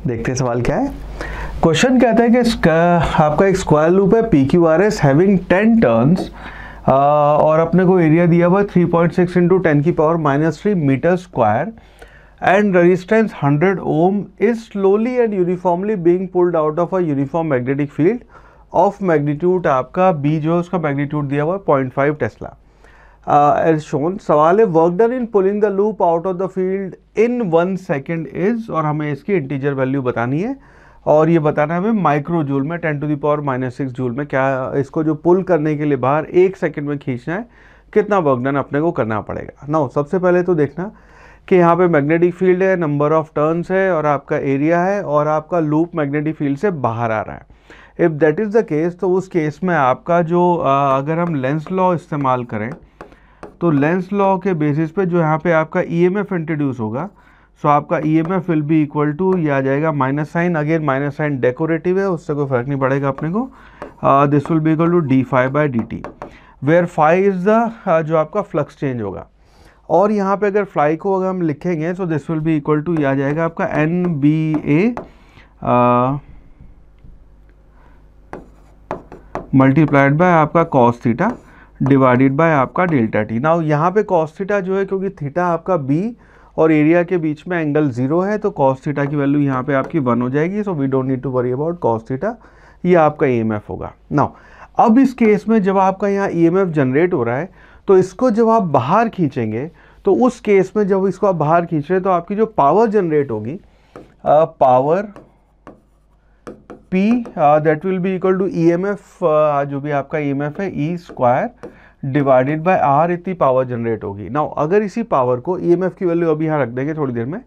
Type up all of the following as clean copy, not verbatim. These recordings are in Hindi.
देखते हैं सवाल क्या है। क्वेश्चन कहता है कि आपका एक स्क्वायर लूप है PQRS हैविंग 10 टर्न्स और अपने को एरिया दिया हुआ 3.6 into 10⁻³ metre square and resistance 100 ohm is slowly and uniformly being pulled out of a uniform magnetic field of magnitude आपका B जो है उसका मैग्नीट्यूड दिया हुआ है 0.5 टेस्ला एज शोन। सवाल है work done in pulling the loop out of the field in 1 second is, और हमें इसकी इंटीजर वैल्यू बतानी है और ये बताना है हमें माइक्रो जूल में 10⁻⁻6 जूल में। क्या इसको जो पुल करने के लिए बाहर 1 सेकेंड में खींचना है, कितना वर्क डन अपने को करना पड़ेगा। नाउ सबसे पहले तो देखना कि यहाँ पे मैग्नेटिक फील्ड है, नंबर ऑफ टर्न्स है और आपका एरिया है और आपका लूप मैग्नेटिक फील्ड से बाहर आ रहा है। If that is the case, तो उस केस में आपका जो अगर हम लेंस लॉ इस्तेमाल करें तो लेंस लॉ के बेसिस पे जो यहाँ पे आपका EMF इंट्रोड्यूस होगा, सो आपका EMF will be equal to, ये आ जाएगा minus sign, again minus sign decorative है, उससे कोई फर्क नहीं पड़ेगा अपने को। This will be equal to d∅/dt where phi is the जो आपका फ्लक्स चेंज होगा। और यहाँ पे अगर फ्लाई को अगर हम लिखेंगे तो this will be equal to, ये आ जाएगा आपका NBA मल्टीप्लाइड बाय आपका cos थीटा डिवाइडेड बाय आपका डेल्टा टी। नाउ यहाँ पे cos थीटा जो है, क्योंकि थीटा आपका B और एरिया के बीच में एंगल 0 है, तो cos थीटा की वैल्यू यहाँ पे आपकी 1 हो जाएगी। So we don't need to worry about cos theta, ये आपका EMF होगा। नाउ अब इस केस में जब आपका यहाँ EMF जनरेट हो रहा है, तो इसको जब आप बाहर खींचेंगे, तो उस केस में जब इसको आप बाहर खींच रहे हैं तो आपकी जो पावर जनरेट होगी, power P that will be equal to EMF जो भी आपका EMF है E² डिवाइडेड बाय R, इतनी पावर जनरेट होगी। नाउ अगर इसी पावर को, EMF की वैल्यू अभी यहाँ रख देंगे थोड़ी देर में,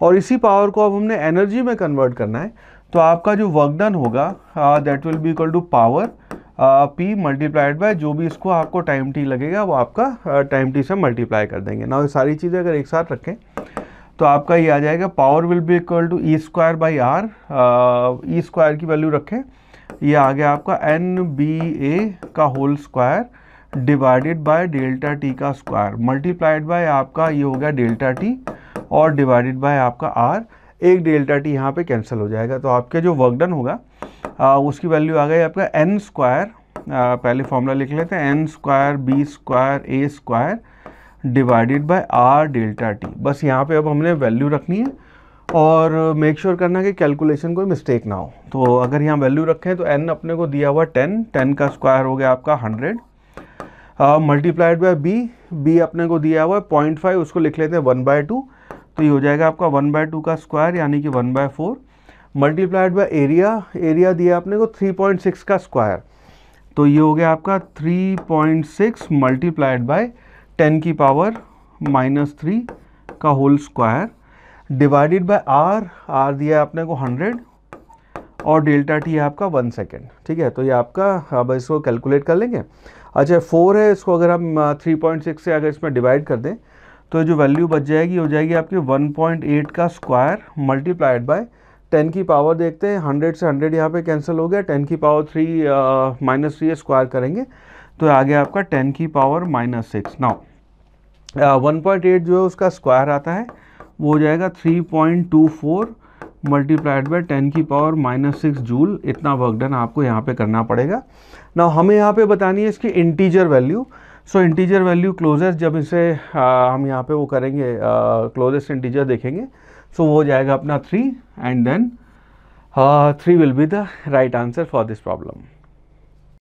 और इसी पावर को अब हमने एनर्जी में कन्वर्ट करना है, तो आपका जो वर्क डन होगा that will be equal to power P multiplied by जो भी इसको आपको टाइम T लगेगा वो आपका टाइम T से मल्टीप्लाई कर देंगे। नाउ ये सारी चीज़ें अगर एक साथ रखें तो आपका ये आ जाएगा power will be equal to E²/R, E² की वैल्यू रखें, ये आ गया आपका NBA का whole square divided by delta t का स्क्वायर मल्टीप्लाइड बाय आपका ये हो गया डेल्टा टी और डिवाइडेड बाय आपका R, एक डेल्टा टी यहाँ पे कैंसिल हो जाएगा। तो आपके जो वर्क डन होगा उसकी वैल्यू आ गई आपका n², पहले फॉर्मूला लिख लेते हैं, n² B² A² divided by R delta T. बस यहाँ पे अब हमने वैल्यू रखनी है और मेक श्योर करना कि कैलकुलेशन कोई मिस्टेक ना हो। तो अगर यहाँ वैल्यू रखें तो n अपने को दिया हुआ 10 का स्क्वायर हो गया आपका 100 मल्टीप्लाइड बाय B अपने को दिया हुआ है 0.5, उसको लिख लेते हैं 1/2, तो ये हो जाएगा आपका 1/2 का स्क्वायर यानी कि 1/4 मल्टीप्लाइड बाय एरिया दिया आपने को 3.6 का स्क्वायर, तो ये हो गया आपका 3.6 मल्टीप्लाइड बाय 10⁻³ का whole square divided by R दिया आपने को 100 और डेल्टा टी आपका 1 सेकेंड। ठीक है, तो ये आपका, अब इसको कैलकुलेट कर लेंगे। अच्छा 4 है, इसको अगर हम 3.6 से अगर इसमें डिवाइड कर दें तो जो वैल्यू बच जाएगी हो जाएगी आपकी 1.8 का स्क्वायर मल्टीप्लाइड बाय 10 की पावर, देखते हैं 100 से 100 यहाँ पे कैंसिल हो गया, 10⁻³ स्क्वायर करेंगे तो आ गया आपका 10⁻⁻6। नाउ 1.8 जो है उसका स्क्वायर आता है वो हो जाएगा 3.24 मल्टीप्लाइड बाय 10⁻⁻6 जूल। इतना वर्क डन आपको यहाँ पे करना पड़ेगा। नाउ हमें यहाँ पे बतानी है इसकी इंटीजर वैल्यू। सो इंटीजर वैल्यू क्लोजेस्ट, जब इसे हम यहाँ पे वो करेंगे क्लोजेस्ट इंटीजर देखेंगे, सो वो हो जाएगा अपना 3 and then 3 will be the right answer for this problem.